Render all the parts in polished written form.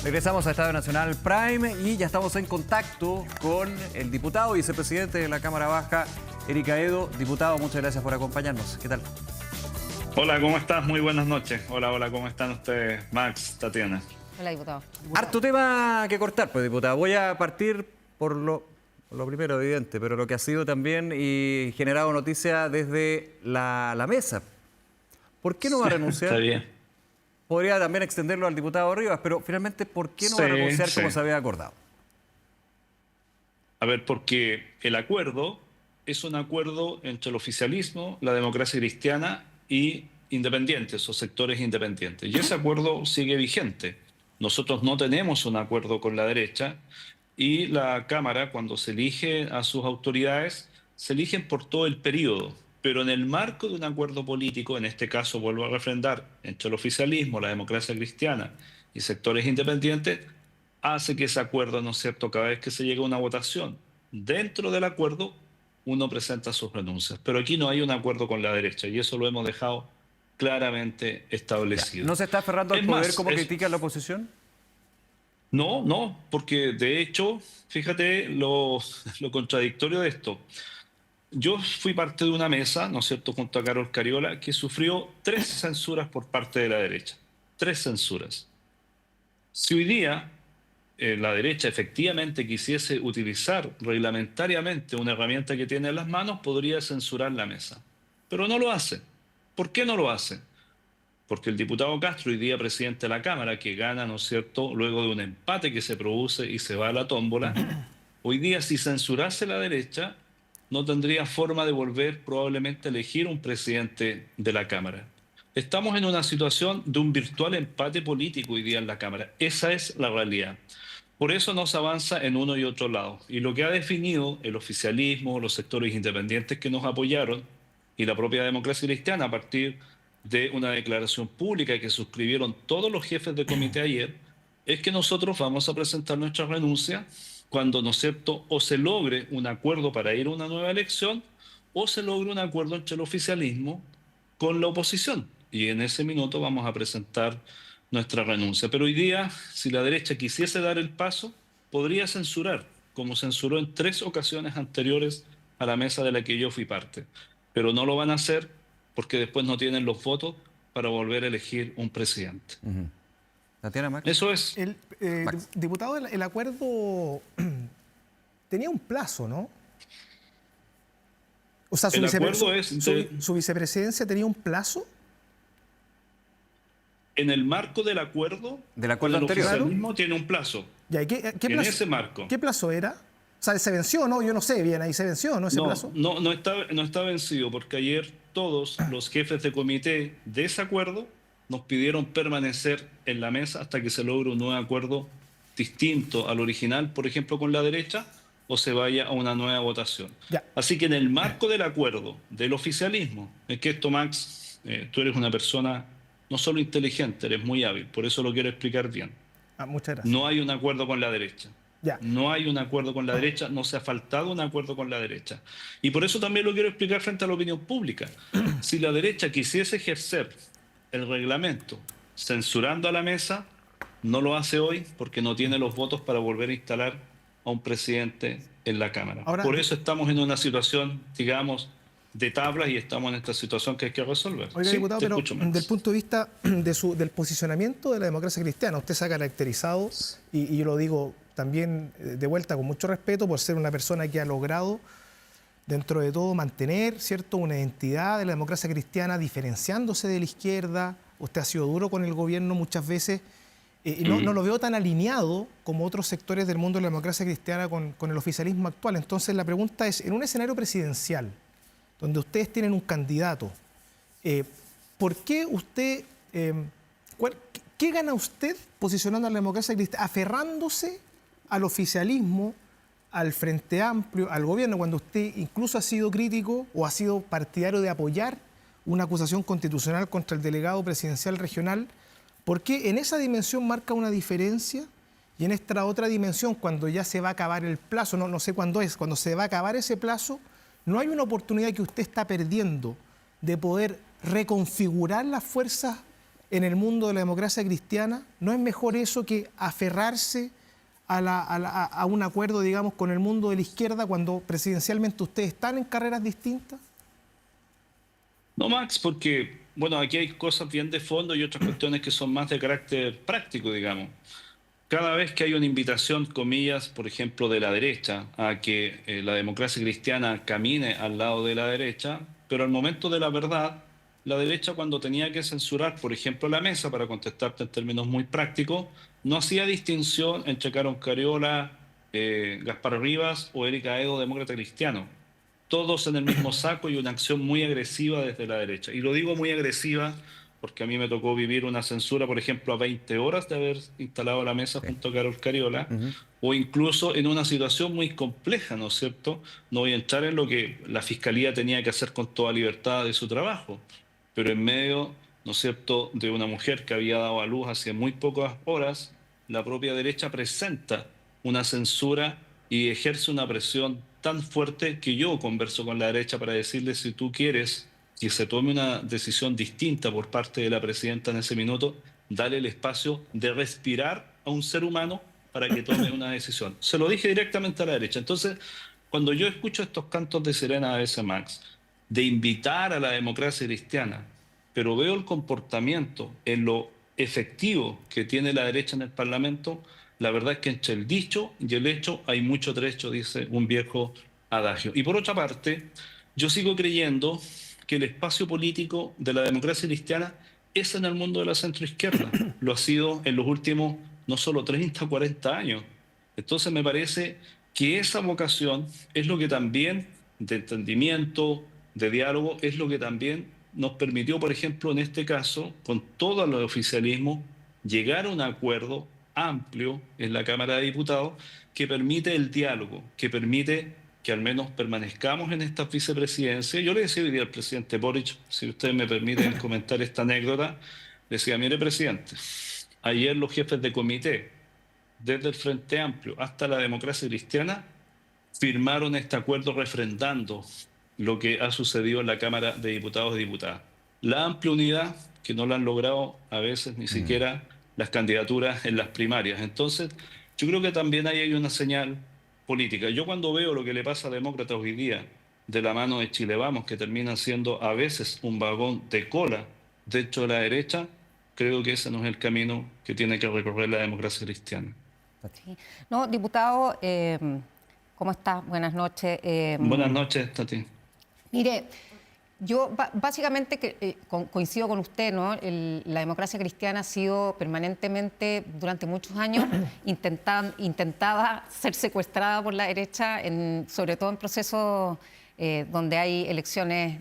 Regresamos a Estadio Nacional Prime y ya estamos en contacto con el diputado y vicepresidente de la Cámara Baja, Eric Aedo. Diputado, muchas gracias por acompañarnos. ¿Qué tal? Hola, ¿cómo estás? Muy buenas noches. Hola, ¿cómo están ustedes? Max, Tatiana. Hola, diputado. Harto tema que cortar, pues, diputado. Voy a partir por lo primero, evidente, pero lo que ha sido también y generado noticia desde la mesa. ¿Por qué no va a renunciar? Está bien. Podría también extenderlo al diputado Rivas, pero finalmente, ¿por qué no va a renunciar como se había acordado? A ver, porque el acuerdo es un acuerdo entre el oficialismo, la democracia cristiana y independientes o sectores independientes. Y ese acuerdo sigue vigente. Nosotros no tenemos un acuerdo con la derecha y la Cámara, cuando se elige a sus autoridades, se eligen por todo el periodo. Pero en el marco de un acuerdo político, en este caso vuelvo a refrendar, entre el oficialismo, la democracia cristiana y sectores independientes, hace que ese acuerdo, ¿no es cierto?, cada vez que se llega a una votación, dentro del acuerdo, uno presenta sus renuncias. Pero aquí no hay un acuerdo con la derecha y eso lo hemos dejado claramente establecido. ¿No se está aferrando al poder como critica la oposición? No, porque de hecho, fíjate lo contradictorio de esto. Yo fui parte de una mesa, ¿no es cierto?, junto a Carol Cariola, que sufrió 3 censuras por parte de la derecha. 3 censuras. Si hoy día la derecha efectivamente quisiese utilizar reglamentariamente una herramienta que tiene en las manos, podría censurar la mesa. Pero no lo hace. ¿Por qué no lo hace? Porque el diputado Castro, hoy día presidente de la Cámara, que gana, ¿no es cierto?, luego de un empate que se produce y se va a la tómbola, hoy día si censurase la derecha, no tendría forma de volver probablemente a elegir un presidente de la Cámara. Estamos en una situación de un virtual empate político hoy día en la Cámara. Esa es la realidad. Por eso no se avanza en uno y otro lado. Y lo que ha definido el oficialismo, los sectores independientes que nos apoyaron y la propia democracia cristiana a partir de una declaración pública que suscribieron todos los jefes de comité ayer, es que nosotros vamos a presentar nuestra renuncia cuando, ¿no es cierto?, o se logre un acuerdo para ir a una nueva elección o se logre un acuerdo entre el oficialismo con la oposición. Y en ese minuto vamos a presentar nuestra renuncia. Pero hoy día, si la derecha quisiese dar el paso, podría censurar, como censuró en 3 ocasiones anteriores a la mesa de la que yo fui parte. Pero no lo van a hacer porque después no tienen los votos para volver a elegir un presidente. ¿Tatiana, Max? Eso es. Diputado, el acuerdo tenía un plazo, ¿no? O sea, su vicepresidencia tenía un plazo. En el marco del acuerdo anterior, el oficialismo tiene un plazo. Ya, ¿qué en plazo, ese marco. ¿Qué plazo era? O sea, ¿se venció o no? Yo no sé bien, ahí se venció, ¿no? Ese plazo. No está vencido, porque ayer todos los jefes de comité de ese acuerdo nos pidieron permanecer en la mesa hasta que se logre un nuevo acuerdo distinto al original, por ejemplo, con la derecha, o se vaya a una nueva votación. Ya. Así que en el marco del acuerdo del oficialismo, es que esto, Max, tú eres una persona no solo inteligente, eres muy hábil, por eso lo quiero explicar bien. Muchas gracias. No hay un acuerdo con la derecha. Ya. No hay un acuerdo con la derecha, no se ha faltado un acuerdo con la derecha. Y por eso también lo quiero explicar frente a la opinión pública. Si la derecha quisiese ejercer el reglamento censurando a la mesa, no lo hace hoy porque no tiene los votos para volver a instalar a un presidente en la Cámara. Ahora, por eso estamos en una situación, digamos, de tablas y estamos en esta situación que hay que resolver. Oiga, sí, diputado, pero desde el punto de vista del posicionamiento de la democracia cristiana, usted se ha caracterizado, y yo lo digo también de vuelta con mucho respeto, por ser una persona que ha logrado, dentro de todo, mantener, ¿cierto?, una identidad de la democracia cristiana diferenciándose de la izquierda. Usted ha sido duro con el gobierno muchas veces. No lo veo tan alineado como otros sectores del mundo de la democracia cristiana con el oficialismo actual. Entonces la pregunta es, en un escenario presidencial, donde ustedes tienen un candidato, ¿por qué usted, qué gana usted posicionando a la democracia cristiana, aferrándose al oficialismo, al Frente Amplio, al gobierno, cuando usted incluso ha sido crítico o ha sido partidario de apoyar una acusación constitucional contra el delegado presidencial regional? ¿Por qué en esa dimensión marca una diferencia y en esta otra dimensión, cuando ya se va a acabar el plazo, no sé cuándo es, cuando se va a acabar ese plazo, no hay una oportunidad que usted está perdiendo de poder reconfigurar las fuerzas en el mundo de la democracia cristiana? ¿No es mejor eso que aferrarse a un acuerdo, digamos, con el mundo de la izquierda cuando presidencialmente ustedes están en carreras distintas? No, Max, porque, bueno, aquí hay cosas bien de fondo y otras cuestiones que son más de carácter práctico, digamos. Cada vez que hay una invitación, comillas, por ejemplo, de la derecha, a que la democracia cristiana camine al lado de la derecha, pero al momento de la verdad, la derecha cuando tenía que censurar, por ejemplo, la mesa, para contestarte en términos muy prácticos, no hacía distinción entre Carol Cariola, Gaspar Rivas o Erika Edo, demócrata cristiano. Todos en el mismo saco y una acción muy agresiva desde la derecha. Y lo digo muy agresiva porque a mí me tocó vivir una censura, por ejemplo, a 20 horas de haber instalado la mesa Sí. junto a Carol Cariola, Ujú. o incluso en una situación muy compleja, ¿no es cierto? No voy a entrar en lo que la Fiscalía tenía que hacer con toda libertad de su trabajo, pero en medio, ¿no es cierto?, de una mujer que había dado a luz hace muy pocas horas, la propia derecha presenta una censura y ejerce una presión tan fuerte que yo converso con la derecha para decirle, si tú quieres que se tome una decisión distinta por parte de la presidenta en ese minuto, dale el espacio de respirar a un ser humano para que tome una decisión. Se lo dije directamente a la derecha. Entonces, cuando yo escucho estos cantos de sirena a veces, Max, de invitar a la democracia cristiana, pero veo el comportamiento en lo efectivo que tiene la derecha en el Parlamento, la verdad es que entre el dicho y el hecho hay mucho trecho, dice un viejo adagio. Y por otra parte, yo sigo creyendo que el espacio político de la democracia cristiana es en el mundo de la centroizquierda. Lo ha sido en los últimos no solo 30, 40 años. Entonces me parece que esa vocación es lo que también, de entendimiento, de diálogo, es lo que también nos permitió, por ejemplo, en este caso, con todo el oficialismo, llegar a un acuerdo amplio en la Cámara de Diputados que permite el diálogo, que permite que al menos permanezcamos en esta vicepresidencia. Yo le decía hoy día al presidente Boric, si ustedes me permiten comentar esta anécdota, le decía, mire, presidente, ayer los jefes de comité, desde el Frente Amplio hasta la Democracia Cristiana, firmaron este acuerdo refrendando lo que ha sucedido en la Cámara de Diputados y Diputadas. La amplia unidad que no la han logrado a veces ni siquiera las candidaturas en las primarias. Entonces, yo creo que también ahí hay una señal política. Yo cuando veo lo que le pasa a Demócratas hoy día de la mano de Chile Vamos, que termina siendo a veces un vagón de cola dentro de la derecha, creo que ese no es el camino que tiene que recorrer la democracia cristiana. Sí. No, diputado, ¿cómo está? Buenas noches. Buenas noches, Tati. Mire, yo básicamente coincido con usted, ¿no? La democracia cristiana ha sido permanentemente, durante muchos años, intentada ser secuestrada por la derecha, sobre todo en procesos donde hay elecciones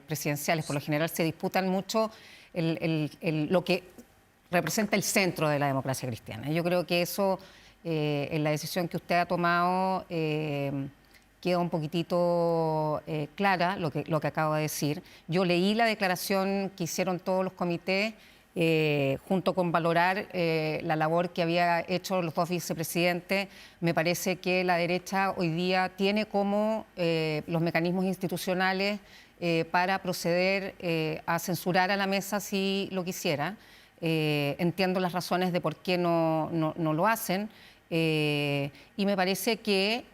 presidenciales. Por lo general se disputan mucho lo que representa el centro de la democracia cristiana. Yo creo que eso, en la decisión que usted ha tomado, queda un poquitito clara lo que acabo de decir. Yo leí la declaración que hicieron todos los comités, junto con valorar la labor que había hecho los dos vicepresidentes. Me parece que la derecha hoy día tiene como los mecanismos institucionales para proceder a censurar a la mesa si lo quisiera. Entiendo las razones de por qué no lo hacen, y me parece que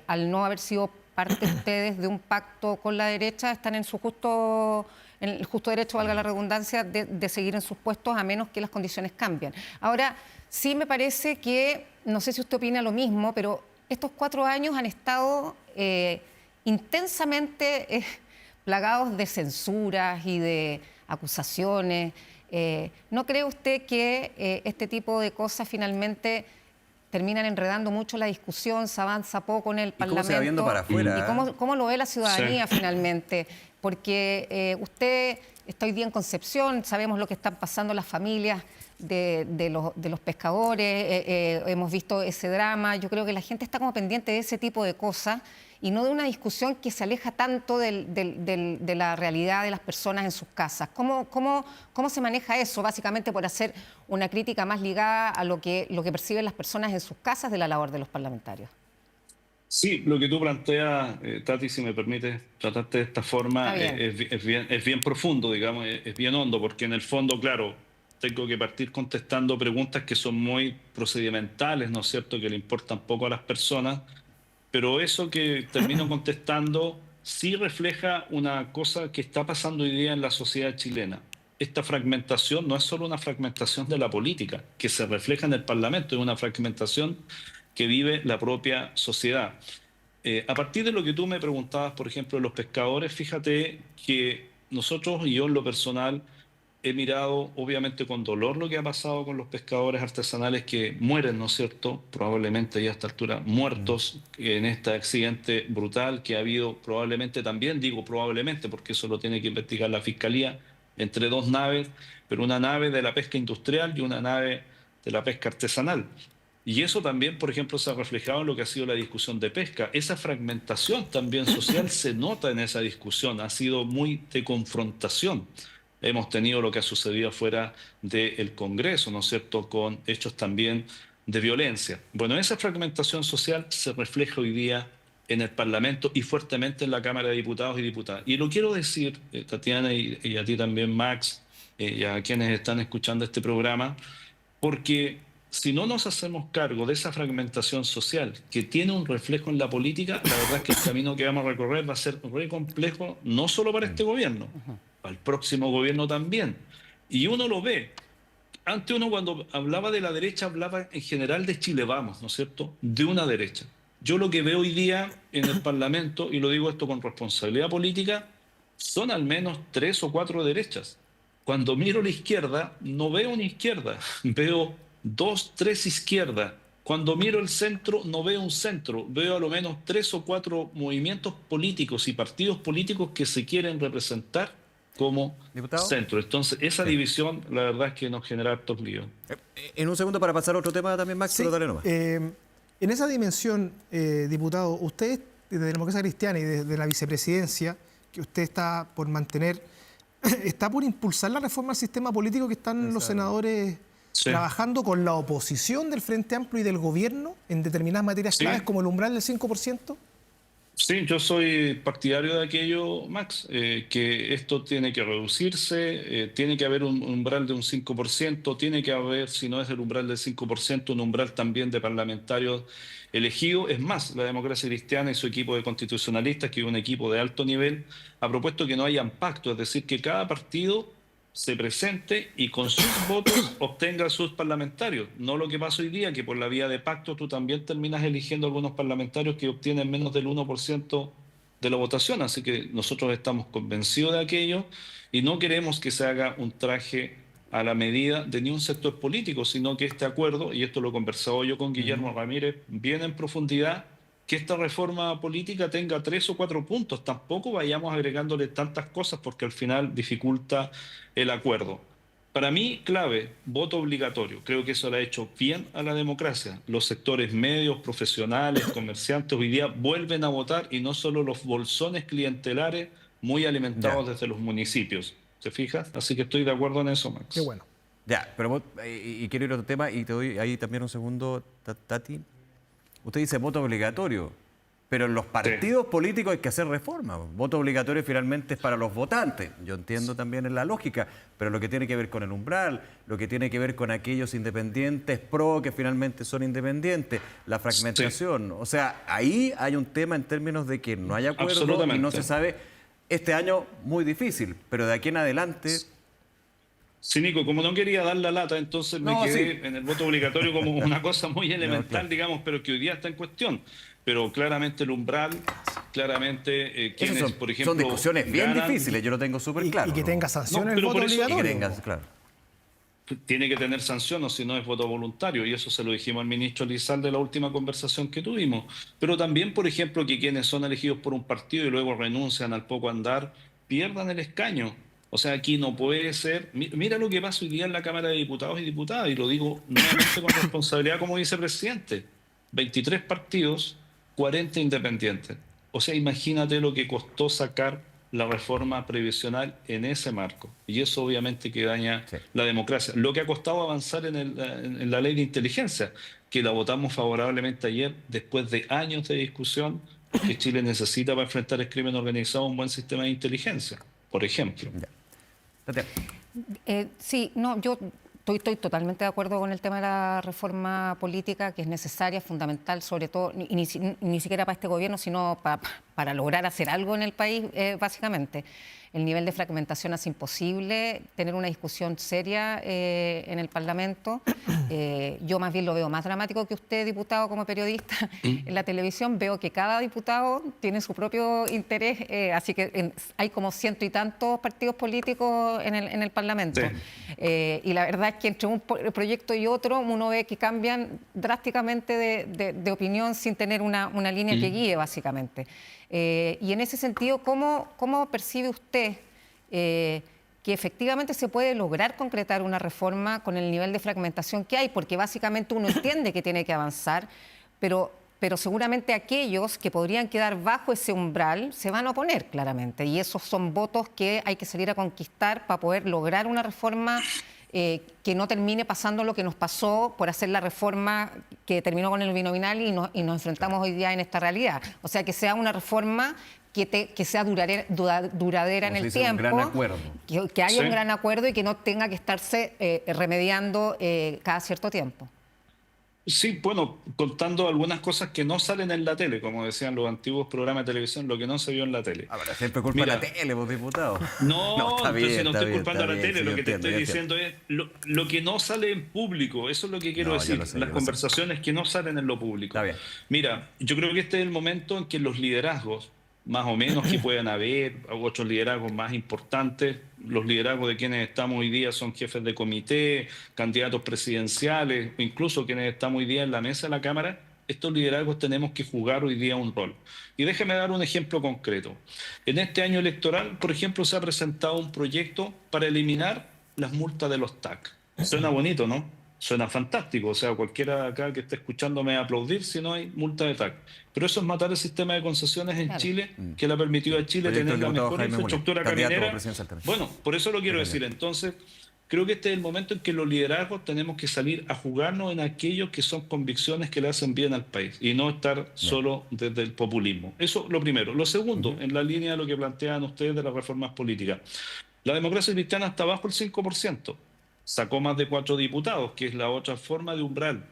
al no haber sido parte ustedes de un pacto con la derecha, están en el justo derecho, valga la redundancia, de seguir en sus puestos, a menos que las condiciones cambien. Ahora, sí me parece que, no sé si usted opina lo mismo, pero estos 4 años han estado intensamente plagados de censuras y de acusaciones. ¿No cree usted que este tipo de cosas finalmente terminan enredando mucho la discusión, se avanza poco en el Parlamento? ¿Cómo se va viendo para afuera? ¿Y cómo lo ve la ciudadanía Sí. finalmente? Porque usted está hoy día en Concepción, sabemos lo que están pasando las familias de los pescadores, hemos visto ese drama. Yo creo que la gente está como pendiente de ese tipo de cosas y no de una discusión que se aleja tanto de la realidad de las personas en sus casas. ¿Cómo se maneja eso? Básicamente por hacer una crítica más ligada a lo que perciben las personas en sus casas de la labor de los parlamentarios. Sí, lo que tú planteas, Tati, si me permites tratarte de esta forma, Está bien. es bien profundo, digamos, es bien hondo, porque en el fondo, claro, tengo que partir contestando preguntas que son muy procedimentales, ¿no es cierto?, que le importan poco a las personas, pero eso que termino contestando sí refleja una cosa que está pasando hoy día en la sociedad chilena. Esta fragmentación no es solo una fragmentación de la política, que se refleja en el Parlamento, es una fragmentación que vive la propia sociedad. A partir de lo que tú me preguntabas, por ejemplo, de los pescadores, fíjate que nosotros, y yo en lo personal, he mirado obviamente con dolor lo que ha pasado con los pescadores artesanales que mueren, ¿no es cierto? Probablemente ya a esta altura muertos en este accidente brutal que ha habido probablemente también, digo probablemente porque eso lo tiene que investigar la Fiscalía, entre dos naves, pero una nave de la pesca industrial y una nave de la pesca artesanal. Y eso también, por ejemplo, se ha reflejado en lo que ha sido la discusión de pesca. Esa fragmentación también social se nota en esa discusión, ha sido muy de confrontación. Hemos tenido lo que ha sucedido fuera del Congreso, ¿no es cierto?, con hechos también de violencia. Bueno, esa fragmentación social se refleja hoy día en el Parlamento y fuertemente en la Cámara de Diputados y Diputadas. Y lo quiero decir, Tatiana, y a ti también, Max, y a quienes están escuchando este programa, porque si no nos hacemos cargo de esa fragmentación social que tiene un reflejo en la política, la verdad es que el camino que vamos a recorrer va a ser muy complejo, no solo para este gobierno, para el próximo gobierno también. Y uno lo ve. Antes uno cuando hablaba de la derecha hablaba en general de Chile Vamos, ¿no es cierto?, de una derecha. Yo lo que veo hoy día en el Parlamento, y lo digo esto con responsabilidad política, son al menos 3 o 4 derechas. Cuando miro la izquierda, no veo una izquierda, veo 2, 3 izquierdas. Cuando miro el centro, no veo un centro, veo a lo menos 3 o 4 movimientos políticos y partidos políticos que se quieren representar como ¿Diputado? centro. Entonces, esa división, la verdad es que nos genera hartos líos. En un segundo para pasar a otro tema también, Max, Sí, pero dale nomás. en esa dimensión, diputado, usted de la Democracia Cristiana y de la vicepresidencia, que usted está por mantener, está por impulsar la reforma al sistema político que están los senadores trabajando con la oposición del Frente Amplio y del gobierno en determinadas materias claves como el umbral del 5%. Sí, yo soy partidario de aquello, Max, que esto tiene que reducirse, tiene que haber un umbral de un 5%, tiene que haber, si no es el umbral del 5%, un umbral también de parlamentarios elegidos. Es más, la Democracia Cristiana y su equipo de constitucionalistas, que es un equipo de alto nivel, ha propuesto que no hayan pactos, es decir, que cada partido se presente y con sus votos obtenga sus parlamentarios. No lo que pasa hoy día, que por la vía de pacto tú también terminas eligiendo algunos parlamentarios que obtienen menos del 1% de la votación. Así que nosotros estamos convencidos de aquello y no queremos que se haga un traje a la medida de ni un sector político, sino que este acuerdo, y esto lo he conversado yo con Guillermo Ramírez, bien en profundidad, que esta reforma política tenga 3 o 4 puntos. Tampoco vayamos agregándole tantas cosas porque al final dificulta el acuerdo. Para mí, clave, voto obligatorio. Creo que eso le ha hecho bien a la democracia. Los sectores medios, profesionales, comerciantes, hoy día vuelven a votar y no solo los bolsones clientelares muy alimentados desde los municipios. ¿Se fija? Así que estoy de acuerdo en eso, Max. Qué bueno. Ya, pero y quiero ir a otro tema y te doy ahí también un segundo, Tati. Usted dice voto obligatorio, pero en los partidos políticos hay que hacer reforma. Voto obligatorio finalmente es para los votantes. Yo entiendo también en la lógica, pero lo que tiene que ver con el umbral, lo que tiene que ver con aquellos independientes pro que finalmente son independientes, la fragmentación. O sea, ahí hay un tema en términos de que no hay acuerdo y no se sabe. Este año muy difícil, pero de aquí en adelante... Sí, Nico, como no quería dar la lata, entonces me quedé en el voto obligatorio como una cosa muy elemental, digamos, pero que hoy día está en cuestión. Pero claramente el umbral, claramente quienes, por ejemplo... Son discusiones bien difíciles, yo lo tengo súper claro. Y que tenga sanciones el pero voto por eso- obligatorio. Y que tengas, claro. Tiene que tener sanción o si no es voto voluntario, y eso se lo dijimos al ministro Lizalde de la última conversación que tuvimos. Pero también, por ejemplo, que quienes son elegidos por un partido y luego renuncian al poco andar, pierdan el escaño. O sea, aquí no puede ser... Mira lo que pasa hoy día en la Cámara de Diputados y Diputadas, y lo digo nuevamente con responsabilidad como vicepresidente. 23 partidos, 40 independientes. O sea, imagínate lo que costó sacar la reforma previsional en ese marco. Y eso obviamente que daña la democracia. Lo que ha costado avanzar en la ley de inteligencia, que la votamos favorablemente ayer, después de años de discusión, que Chile necesita para enfrentar el crimen organizado un buen sistema de inteligencia, por ejemplo. Tatiana. Sí, no, yo Estoy totalmente de acuerdo con el tema de la reforma política, que es necesaria, fundamental, sobre todo, y ni siquiera para este gobierno, sino para lograr hacer algo en el país, básicamente. El nivel de fragmentación hace imposible tener una discusión seria en el Parlamento. Yo más bien lo veo más dramático que usted, diputado, como periodista. En la televisión veo que cada diputado tiene su propio interés, así que hay como 100 y tantos partidos políticos en el Parlamento. Sí. Y la verdad es que entre un proyecto y otro uno ve que cambian drásticamente de opinión sin tener una línea que guíe, básicamente. Y en ese sentido, ¿cómo percibe usted que efectivamente se puede lograr concretar una reforma con el nivel de fragmentación que hay? Porque básicamente uno entiende que tiene que avanzar, pero seguramente aquellos que podrían quedar bajo ese umbral se van a oponer claramente. Y esos son votos que hay que salir a conquistar para poder lograr una reforma que no termine pasando lo que nos pasó por hacer la reforma que terminó con el binominal y nos enfrentamos hoy día en esta realidad. O sea, que sea una reforma que sea duradera en el tiempo, un gran acuerdo. Que haya un gran acuerdo y que no tenga que estarse remediando cada cierto tiempo. Sí, bueno, contando algunas cosas que no salen en la tele, como decían los antiguos programas de televisión, lo que no se vio en la tele. Ahora, siempre culpa de la tele, vos, diputado. No, está bien, entonces no estoy bien, culpando a la tele, sí, lo que te entiendo, estoy diciendo es lo que no sale en público, eso es lo que quiero decir, las conversaciones que no salen en lo público. Está bien. Mira, yo creo que este es el momento en que los liderazgos, más o menos que puedan haber, otros liderazgos más importantes, los liderazgos de quienes estamos hoy día son jefes de comité, candidatos presidenciales, o incluso quienes estamos hoy día en la mesa de la Cámara, estos liderazgos tenemos que jugar hoy día un rol. Y déjeme dar un ejemplo concreto. En este año electoral, por ejemplo, se ha presentado un proyecto para eliminar las multas de los TAC. Suena bonito, ¿no? Suena fantástico, o sea, cualquiera acá que esté escuchando me va a aplaudir si no hay multa de TAC. Pero eso es matar el sistema de concesiones en Chile, que le ha permitido a Chile tener la mejor infraestructura caminera. Bueno, por eso lo quiero decir. Entonces, creo que este es el momento en que los liderazgos tenemos que salir a jugarnos en aquellos que son convicciones que le hacen bien al país y no estar solo desde el populismo. Eso lo primero. Lo segundo, en la línea de lo que plantean ustedes de las reformas políticas. La democracia cristiana está bajo el 5%. Sacó más de 4 diputados, que es la otra forma de umbral.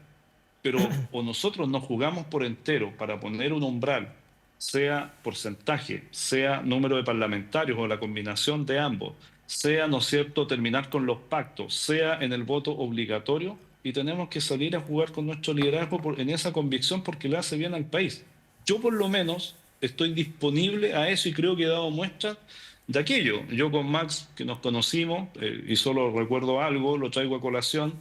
Pero o nosotros nos jugamos por entero para poner un umbral, sea porcentaje, sea número de parlamentarios o la combinación de ambos, sea, ¿no es cierto?, terminar con los pactos, sea en el voto obligatorio, y tenemos que salir a jugar con nuestro liderazgo en esa convicción porque le hace bien al país. Yo por lo menos estoy disponible a eso y creo que he dado muestras de aquello. Yo con Max, que nos conocimos, y solo recuerdo algo, lo traigo a colación.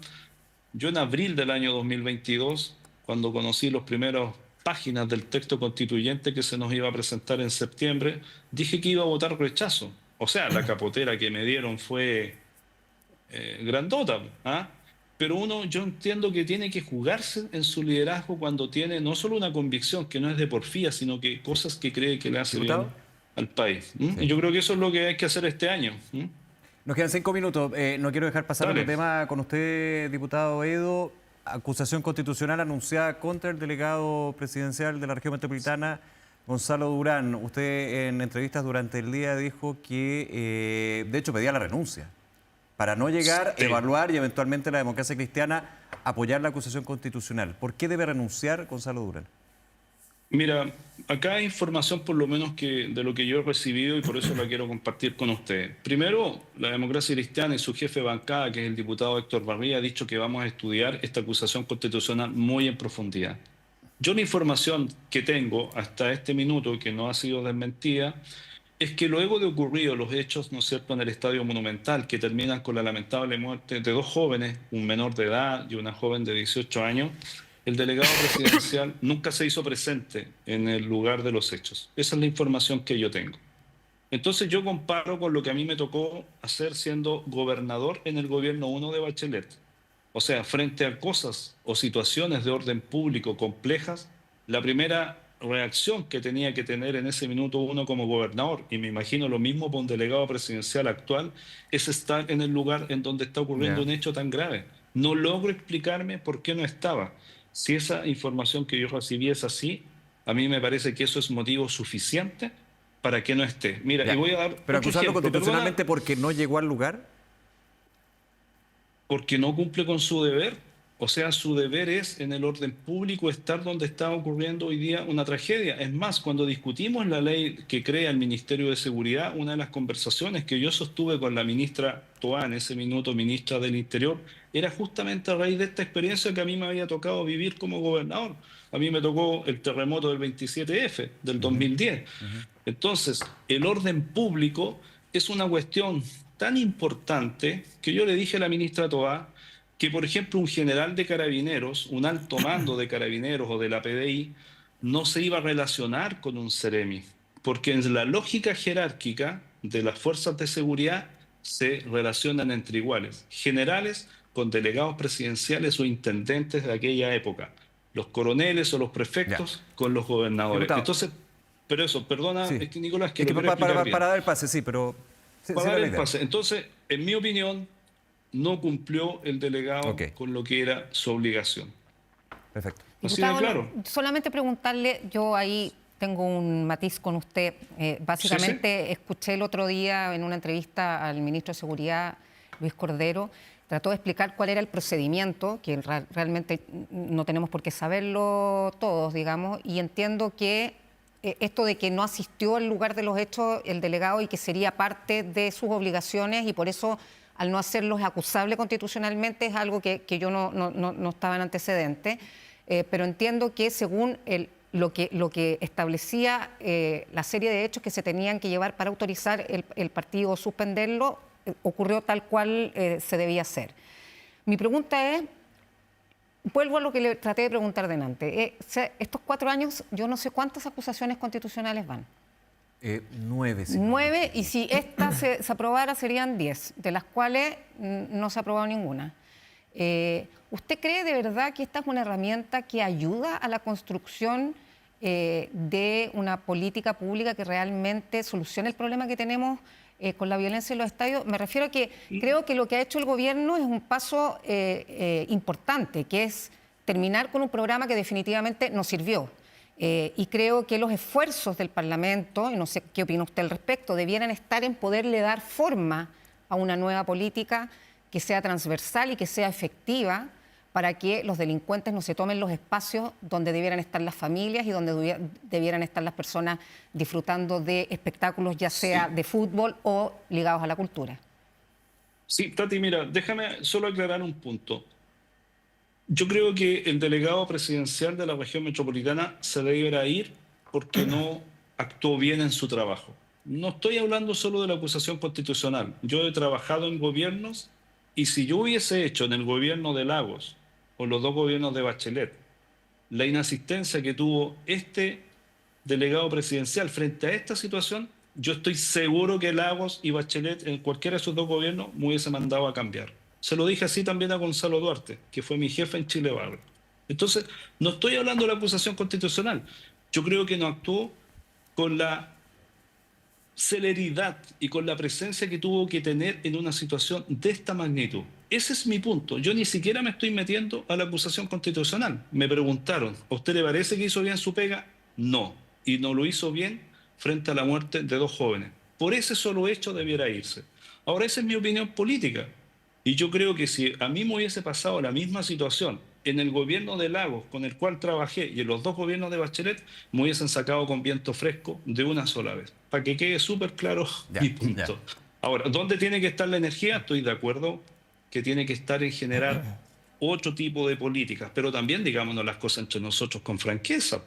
Yo en abril del año 2022, cuando conocí las primeras páginas del texto constituyente que se nos iba a presentar en septiembre, dije que iba a votar rechazo. O sea, la capotera que me dieron fue grandota, ¿ah? Pero yo entiendo que tiene que jugarse en su liderazgo cuando tiene no solo una convicción que no es de porfía, sino que cosas que cree que le hace bien al país. Sí. Y yo creo que eso es lo que hay que hacer este año. Nos quedan 5 minutos. No quiero dejar pasar otro tema con usted, diputado Edo. Acusación constitucional anunciada contra el delegado presidencial de la región metropolitana, Gonzalo Durán. Usted en entrevistas durante el día dijo que, de hecho, pedía la renuncia para no llegar a evaluar y eventualmente la democracia cristiana apoyar la acusación constitucional. ¿Por qué debe renunciar Gonzalo Durán? Mira, acá hay información por lo menos de lo que yo he recibido y por eso la quiero compartir con ustedes. Primero, la democracia cristiana y su jefe de bancada, que es el diputado Héctor Barría, ha dicho que vamos a estudiar esta acusación constitucional muy en profundidad. Yo la información que tengo hasta este minuto, que no ha sido desmentida, es que luego de ocurrido los hechos, ¿no es cierto?, en el Estadio Monumental, que terminan con la lamentable muerte de 2 jóvenes, un menor de edad y una joven de 18 años, el delegado presidencial nunca se hizo presente en el lugar de los hechos. Esa es la información que yo tengo. Entonces yo comparo con lo que a mí me tocó hacer siendo gobernador en el gobierno 1 de Bachelet. O sea, frente a cosas o situaciones de orden público complejas, la primera reacción que tenía que tener en ese minuto uno como gobernador, y me imagino lo mismo para un delegado presidencial actual, es estar en el lugar en donde está ocurriendo un hecho tan grave. No logro explicarme por qué no estaba. Si esa información que yo recibí es así, a mí me parece que eso es motivo suficiente para que no esté. Mira, y voy a dar ¿Pero acusarlo constitucionalmente porque no llegó al lugar? porque no cumple con su deber. O sea, su deber es en el orden público estar donde está ocurriendo hoy día una tragedia. Es más, cuando discutimos la ley que crea el Ministerio de Seguridad, una de las conversaciones que yo sostuve con la ministra Toá, en ese minuto ministra del Interior, era justamente a raíz de esta experiencia que a mí me había tocado vivir como gobernador. A mí me tocó el terremoto del 27F del 2010. Entonces, el orden público es una cuestión tan importante que yo le dije a la ministra Toá que, por ejemplo, un general de carabineros, un alto mando de carabineros o de la PDI, no se iba a relacionar con un Seremi, porque en la lógica jerárquica de las fuerzas de seguridad se relacionan entre iguales, generales con delegados presidenciales o intendentes de aquella época, los coroneles o los Ya. prefectos con los gobernadores. Diputado, Entonces, pero eso, perdona, sí. Nicolás, que Es lo que quiero explicar bien. para dar el pase, sí, pero Para siga dar la el idea. pase. Entonces, en mi opinión, no cumplió el delegado Ok, con lo que era su obligación. perfecto. Así de Diputado, claro. solamente preguntarle, yo ahí tengo un matiz con usted. Básicamente escuché el otro día en una entrevista al ministro de Seguridad, Luis Cordero, trató de explicar cuál era el procedimiento, que realmente no tenemos por qué saberlo todos, digamos, y entiendo que esto de que no asistió al lugar de los hechos el delegado y que sería parte de sus obligaciones y por eso al no hacerlo es acusable constitucionalmente es algo que yo no estaba en antecedente. Pero entiendo que según lo que establecía la serie de hechos que se tenían que llevar para autorizar el partido o suspenderlo, ocurrió tal cual se debía hacer. Mi pregunta es, vuelvo a lo que le traté de preguntar delante. Estos 4 años, yo no sé cuántas acusaciones constitucionales van. 9, sí. 9, y si esta se aprobara serían 10, de las cuales no se ha aprobado ninguna. ¿Usted cree de verdad que esta es una herramienta que ayuda a la construcción de una política pública que realmente solucione el problema que tenemos con la violencia en los estadios? Me refiero a que creo que lo que ha hecho el gobierno es un paso importante, que es terminar con un programa que definitivamente no sirvió. Y creo que los esfuerzos del Parlamento, y no sé qué opina usted al respecto, debieran estar en poderle dar forma a una nueva política que sea transversal y que sea efectiva para que los delincuentes no se tomen los espacios donde debieran estar las familias y donde debieran estar las personas disfrutando de espectáculos, ya sea de fútbol o ligados a la cultura. Sí, Tati, mira, déjame solo aclarar un punto. Yo creo que el delegado presidencial de la región metropolitana se deberá ir porque no actuó bien en su trabajo. No estoy hablando solo de la acusación constitucional. Yo he trabajado en gobiernos y si yo hubiese hecho en el gobierno de Lagos o los 2 gobiernos de Bachelet la inasistencia que tuvo este delegado presidencial frente a esta situación, yo estoy seguro que Lagos y Bachelet en cualquiera de esos 2 gobiernos me hubiese mandado a cambiar. Se lo dije así también a Gonzalo Duarte, que fue mi jefe en Chile Barrio. Entonces, no estoy hablando de la acusación constitucional. Yo creo que no actuó con la celeridad y con la presencia que tuvo que tener en una situación de esta magnitud. Ese es mi punto. Yo ni siquiera me estoy metiendo a la acusación constitucional. Me preguntaron, ¿a usted le parece que hizo bien su pega? No. Y no lo hizo bien frente a la muerte de 2 jóvenes. Por ese solo hecho debiera irse. Ahora, esa es mi opinión política. Y yo creo que si a mí me hubiese pasado la misma situación en el gobierno de Lagos con el cual trabajé y en los 2 gobiernos de Bachelet, me hubiesen sacado con viento fresco de una sola vez. Para que quede súper claro mi punto. Ahora, ¿dónde tiene que estar la energía? Estoy de acuerdo que tiene que estar en generar otro tipo de políticas, pero también digámonos las cosas entre nosotros con franqueza.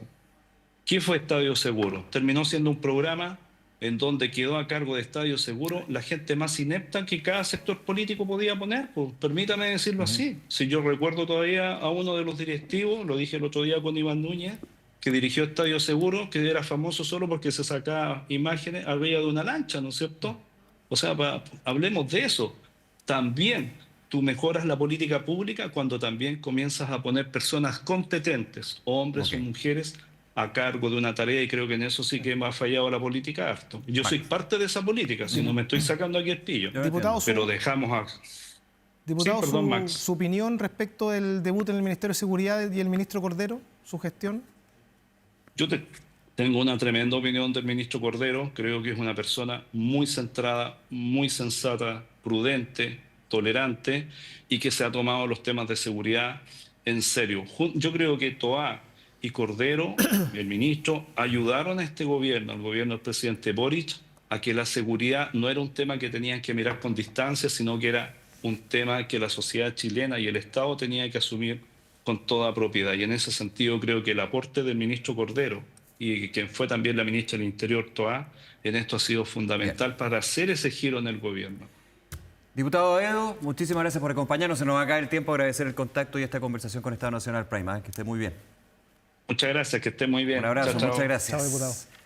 ¿Qué fue Estadio Seguro? Terminó siendo un programa en donde quedó a cargo de Estadio Seguro la gente más inepta que cada sector político podía poner, pues, permítame decirlo así. Si yo recuerdo todavía a uno de los directivos, lo dije el otro día con Iván Núñez, que dirigió Estadio Seguro, que era famoso solo porque se sacaba imágenes arriba de una lancha, ¿no es cierto? O sea, hablemos de eso. También tú mejoras la política pública cuando también comienzas a poner personas competentes, hombres o mujeres, a cargo de una tarea, y creo que en eso sí que me ha fallado la política harto. Yo soy parte de esa política, si no me estoy sacando aquí el pillo. Diputado, Pero dejamos a... Diputado, Sí, perdón, Max. su opinión respecto del debut en el Ministerio de Seguridad y el ministro Cordero, su gestión. Yo tengo una tremenda opinión del ministro Cordero. Creo que es una persona muy centrada, muy sensata, prudente, tolerante y que se ha tomado los temas de seguridad en serio. Yo creo que Toá y Cordero, el ministro, ayudaron a este gobierno, al gobierno del presidente Boric, a que la seguridad no era un tema que tenían que mirar con distancia, sino que era un tema que la sociedad chilena y el Estado tenían que asumir con toda propiedad. Y en ese sentido creo que el aporte del ministro Cordero y quien fue también la ministra del Interior, Toá, en esto ha sido fundamental para hacer ese giro en el gobierno. Diputado Edo, muchísimas gracias por acompañarnos. Se nos va a caer el tiempo. Agradecer el contacto y esta conversación con Estado Nacional Prime. Que esté muy bien. Muchas gracias, que esté muy bien. Un abrazo, Chao, chao. muchas gracias. Chao, diputado.